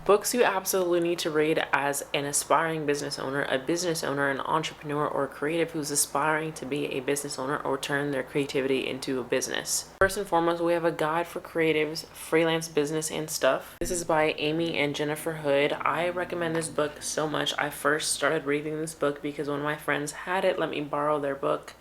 Books you absolutely need to read as an aspiring business owner, an entrepreneur, or a creative who's aspiring to be a business owner or turn their creativity into a business. First and foremost, we have a guide for creatives, freelance business and stuff. This is by Amy and Jennifer Hood. I recommend this book so much. I first started reading this book because one of my friends had it, let me borrow their book.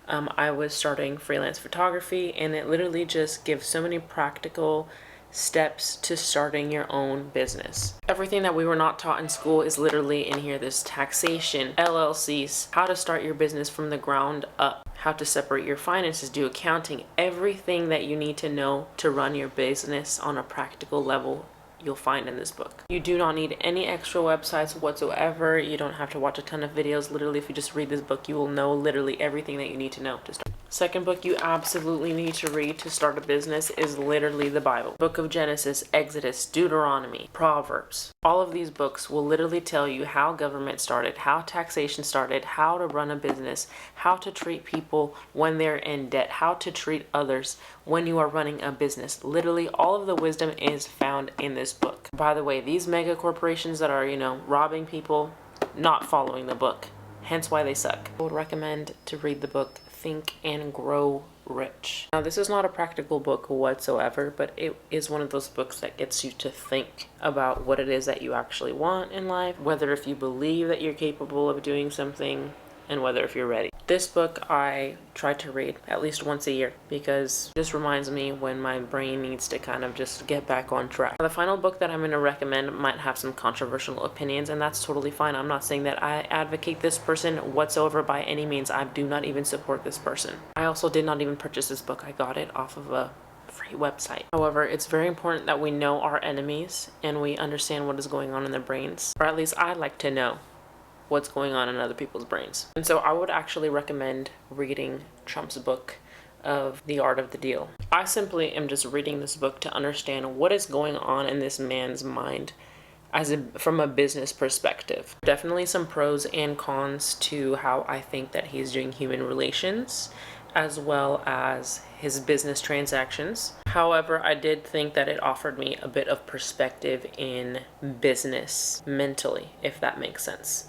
I was starting freelance photography, and it literally just gives so many practical steps to starting your own business. Everything that we were not taught in school is literally in here. There's taxation, LLCs, how to start your business from the ground up, how to separate your finances, do accounting, everything that you need to know to run your business on a practical level you'll find in this book. You do not need any extra websites whatsoever. You don't have to watch a ton of videos. Literally, if you just read this book, you will know literally everything that you need to know to start. Second book you absolutely need to read to start a business is literally the Bible. Book of Genesis, Exodus, Deuteronomy, Proverbs. All of these books will literally tell you how government started, how taxation started, how to run a business, how to treat people when they're in debt, how to treat others when you are running a business. Literally, all of the wisdom is found in this book. By the way, these mega corporations that are, robbing people, not following the book. Hence why they suck. I would recommend to read the book Think and Grow Rich. Now, this is not a practical book whatsoever, but it is one of those books that gets you to think about what it is that you actually want in life, whether if you believe that you're capable of doing something, and whether if you're ready. This book I try to read at least once a year because this reminds me when my brain needs to kind of just get back on track. The final book that I'm going to recommend might have some controversial opinions, and that's totally fine. I'm not saying that I advocate this person whatsoever by any means. I do not even support this person. I also did not even purchase this book. I got it off of a free website. However, it's very important that we know our enemies and we understand what is going on in their brains, or at least I like to know what's going on in other people's brains. And so I would actually recommend reading Trump's book of The Art of the Deal. I simply am just reading this book to understand what is going on in this man's mind from a business perspective. Definitely some pros and cons to how I think that he's doing human relations as well as his business transactions. However, I did think that it offered me a bit of perspective in business mentally, if that makes sense.